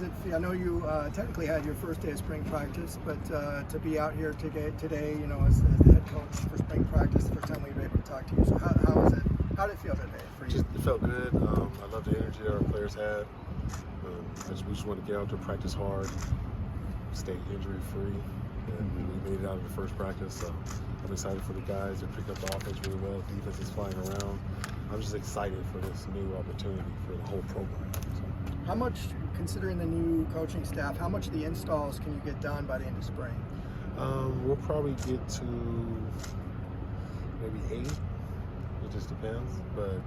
does it feel? I know you technically had your first day of spring practice, but to be out here today, you know, as the head coach for spring practice, the first time we were able to talk to you. So how is it? How did it feel today for you? It felt good. I love the energy that our players had. We just want to get out there, practice hard, stay injury free, and we made it out of the first practice. So I'm excited for the guys to pick up the offense really well. Defense is flying around. I'm just excited for this new opportunity for the whole program. So. How much, considering the new coaching staff, how much of the installs can you get done by the end of spring? We'll probably get to maybe 8. It just depends, but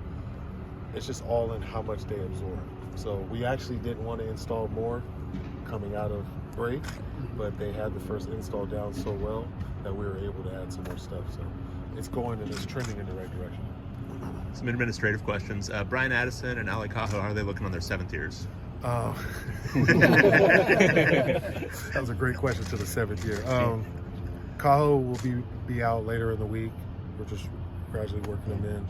it's just all in how much they absorb. So we actually didn't want to install more coming out of break, but they had the first install down so well that we were able to add some more stuff. So it's going and it's trending in the right direction. Some administrative questions. Brian Addison and Ali Cajo, how are they looking on their 7th years? That was a great question to the 7th year. Cajo will be out later in the week. We're just gradually working him in.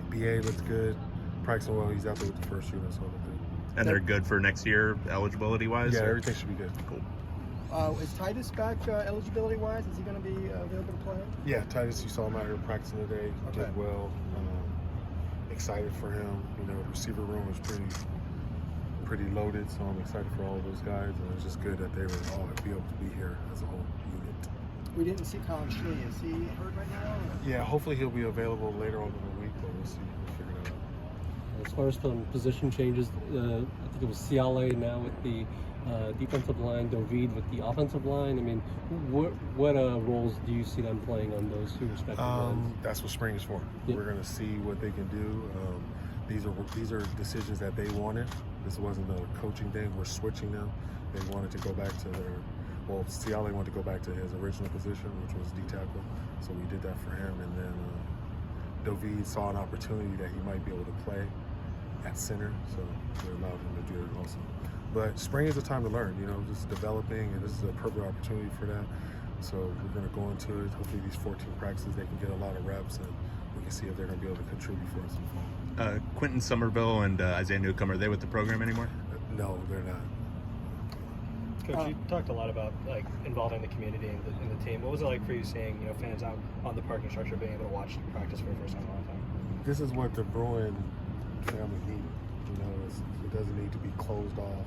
BA looks good. Practicing well. He's out there with the first unit, so they're good. And they're good for next year, eligibility-wise? Yeah, everything should be good. Cool. Is Titus back eligibility-wise? Is he going to be available to play? Yeah, Titus, you saw him out here practicing today. Okay. Did well. Excited for him. You know, the receiver room was pretty loaded, so I'm excited for all of those guys. And it's just good that they were all be able to be here as a whole unit. We didn't see Colin Shea. Is he hurt right now? Or? Yeah, hopefully he'll be available later on in the week, but we'll see. We'll figure it out. As far as some position changes, I think it was Ciale now with the defensive line, Dovid with the offensive line. I mean, what roles do you see them playing on those two respective lines? That's what spring is for. Yep. We're going to see what they can do. These are decisions that they wanted. This wasn't a coaching thing. We're switching them. They wanted to go back to Ciale wanted to go back to his original position, which was D tackle. So we did that for him. And then Dovid saw an opportunity that he might be able to play at center, so we allowed him to do it also. But spring is a time to learn, you know, just developing, and this is a perfect opportunity for that. So we're going to go into it. Hopefully these 14 practices, they can get a lot of reps, and we can see if they're going to be able to contribute for us in the fall. Quentin Somerville and Isaiah Newcomb, are they with the program anymore? No, they're not. Coach, you talked a lot about like involving the community in the team. What was it like for you seeing, you know, fans out on the parking structure being able to watch you practice for the first time in a long time? This is what the Bruin family needed. You know, it doesn't need to be closed off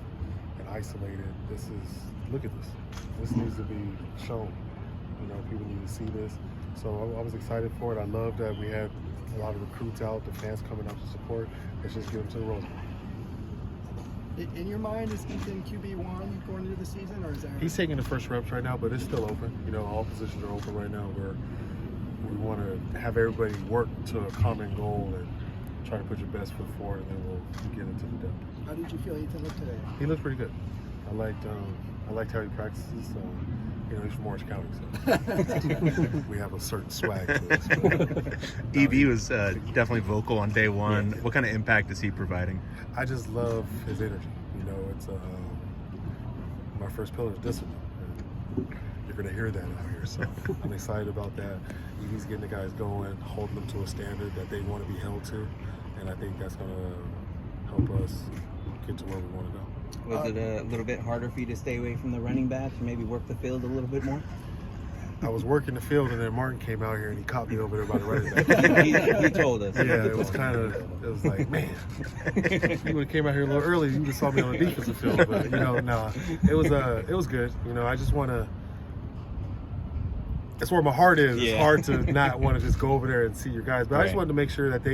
and isolated. Look at this. This needs to be shown. You know, people need to see this. So I was excited for it. I love that we had a lot of recruits out, the fans coming out to support. Let's just get them to the Rose Bowl. In your mind, is Ethan QB1 going into the season, or is there? He's taking the first reps right now, but it's still open. You know, all positions are open right now. We want to have everybody work to a common goal and try to put your best foot forward, and then we'll get into the depth. How did you feel Ethan looked today? He looked pretty good. I liked how he practices. You know, he's from Orange County, so we have a certain swag to us. EB was definitely vocal on day one. Yeah. What kind of impact is he providing? I just love his energy. You know, it's my first pillar is discipline. You're going to hear that out here, so I'm excited about that. EB's getting the guys going, holding them to a standard that they want to be held to, and I think that's going to help us get to where we want to go. Was it a little bit harder for you to stay away from the running backs and maybe work the field a little bit more? I was working the field, and then Martin came out here and he caught me over there by the running back. he told us. Yeah, it was like, man, you would have came out here a little early, you would have saw me on the defensive field. But, you know, no, it was good. You know, I just want to, that's where my heart is. Yeah. It's hard to not want to just go over there and see your guys. But I just wanted to make sure that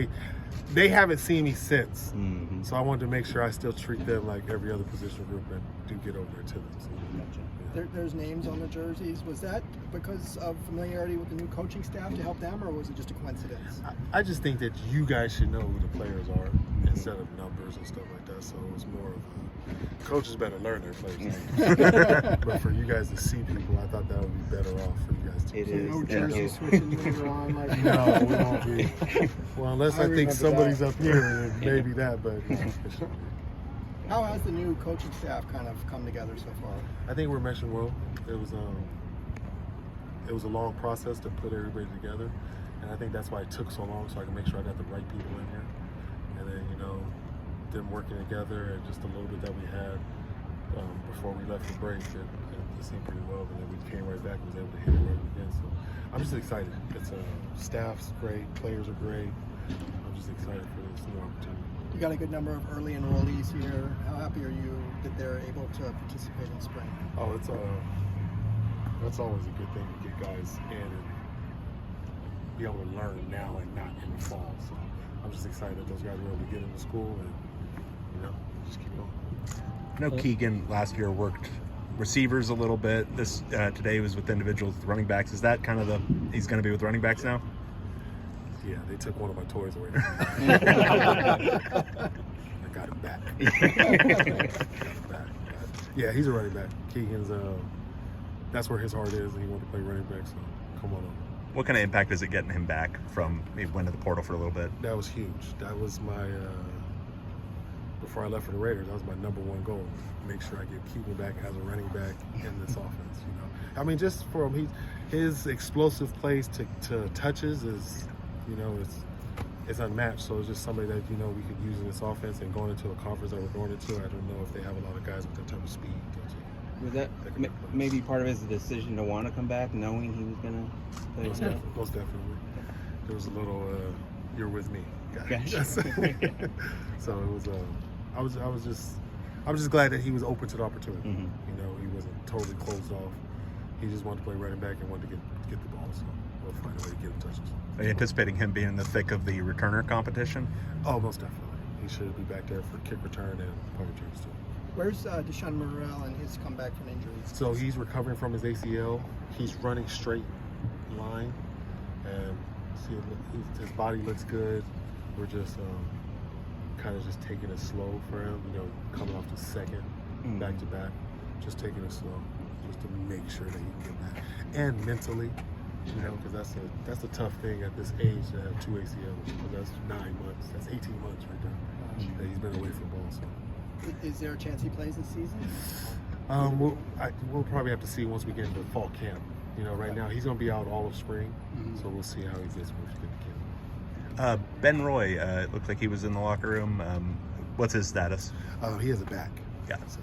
they haven't seen me since. Mm-hmm. So I wanted to make sure I still treat them like every other position group and do get over there to them. So, There's names on the jerseys. Was that because of familiarity with the new coaching staff to help them, or was it just a coincidence? I just think that you guys should know who the players are instead of numbers and stuff like that. So it was more of coaches better learn their players. But for you guys to see people, I thought that would be better off for you guys to. It So is. no jersey switching later on. Like No, we won't be. Well, unless I think somebody's up here, then maybe that. But no. How has the new coaching staff kind of come together so far? I think we're meshing well. It was a long process to put everybody together, and I think that's why it took so long, so I can make sure I got the right people in here. And then, you know, them working together and just a little bit that we had, before we left for break, and it seemed pretty well. And then we came right back and was able to hit it right again. So I'm just excited. It's staff's great, players are great. I'm just excited for this new opportunity. You got a good number of early enrollees here. How happy are you that they're able to participate in spring? Oh, that's always a good thing to get guys in and be able to learn now and not in the fall. So I'm just excited that those guys were able to get into school and just keep going. I know Keegan last year worked receivers a little bit. This today was with individuals, with running backs. Is that kind of he's going to be with running backs now? Yeah, they took one of my toys away. I got him back. Yeah, he's a running back. Keegan's that's where his heart is, and he wanted to play running back. So come on over. What kind of impact is it getting him back from he went to the portal for a little bit? That was huge. That was my before I left for the Raiders. That was my #1 goal. Make sure I get Keegan back as a running back in this offense. I mean, just for him, his explosive plays to touches is. It's unmatched, so it's just somebody that we could use in this offense. And going into a conference that we're going into, I don't know if they have a lot of guys with that type of speed. Was that maybe part of his decision to want to come back, knowing he was going to play with him? Most definitely. There was a little "you're with me" guy. Gotcha. So it was. I was just glad that he was open to the opportunity. Mm-hmm. He wasn't totally closed off. He just wanted to play running back and wanted to get the ball. So we'll find a way to get him touches. Are you anticipating him being in the thick of the returner competition? Oh, most definitely. He should be back there for kick return and punt returns too. Where's DeShaun Morrell and his comeback from injuries? So he's recovering from his ACL. He's running straight line, and his body looks good. We're just kind of just taking it slow for him. Coming off the second back to back, just taking it slow, just to make sure that he can get back, and mentally. Because that's a tough thing at this age to have 2 ACLs. Because that's 9 months. That's 18 months right there. That he's been away from ball. So. Is there a chance he plays this season? We'll probably have to see once we get into fall camp. Right now he's going to be out all of spring, so we'll see how he gets once we get to camp. Ben Roy, it looked like he was in the locker room. What's his status? He has a back. Yeah. So,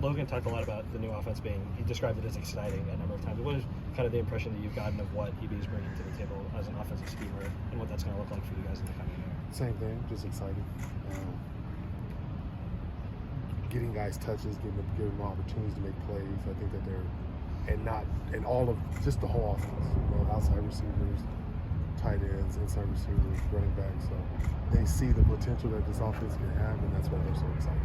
Logan talked a lot about the new offense he described it as exciting a number of times. What is kind of the impression that you've gotten of what EB is bringing to the table as an offensive schemer and what that's going to look like for you guys in the coming year? Same thing, just exciting. Getting guys touches, giving them opportunities to make plays. I think that and all of just the whole offense, outside receivers, tight ends, inside receivers, running backs. So they see the potential that this offense can have, and that's why they're so excited.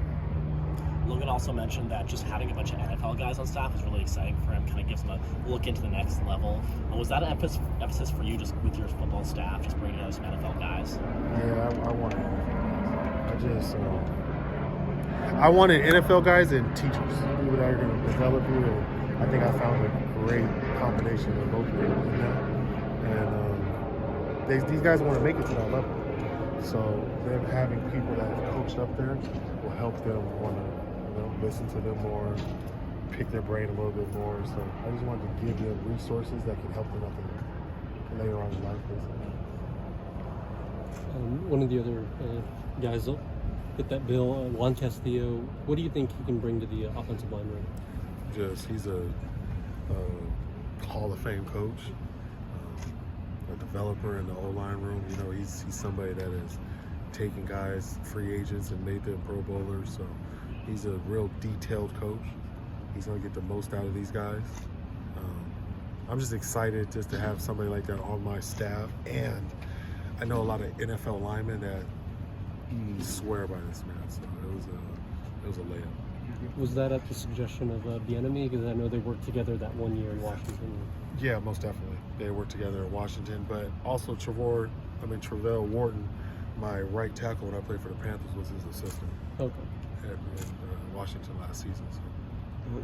Logan also mentioned that just having a bunch of NFL guys on staff is really exciting for him, kind of gives him a look into the next level. Was that an emphasis for you just with your football staff, just bringing out some NFL guys? Yeah, I wanted NFL guys. I wanted NFL guys and teachers, people that are going to develop you, and I think I found a great combination of both of them. And these guys want to make it to that level. So them having people that have coached up there will help them want to listen to them more, pick their brain a little bit more. So I just wanted to give them resources that can help them up later on in life. One of the other guys fit that bill, Juan Castillo. What do you think he can bring to the offensive line room? He's a Hall of Fame coach, a developer in the O-line room. He's somebody that has taken guys, free agents, and made them Pro Bowlers. So he's a real detailed coach. He's going to get the most out of these guys. I'm just excited just to have somebody like that on my staff. And I know a lot of NFL linemen that swear by this man. So it was a layup. Was that at the suggestion of the enemy? Because I know they worked together that 1 year in Washington. Yeah, most definitely. They worked together in Washington. But also Travell Wharton, my right tackle when I played for the Panthers, was his assistant. Okay. In Washington last season. So.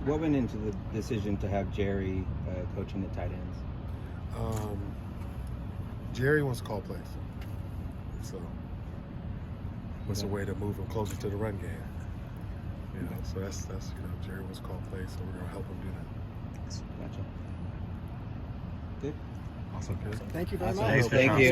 What went into the decision to have Jerry coaching the tight ends? Jerry wants to call plays. So what's a way to move him closer to the run game? So that's Jerry wants to call plays, so we're gonna help him do that. Gotcha. Good. Awesome. Okay. Thank you very much. Thanks, Thank you.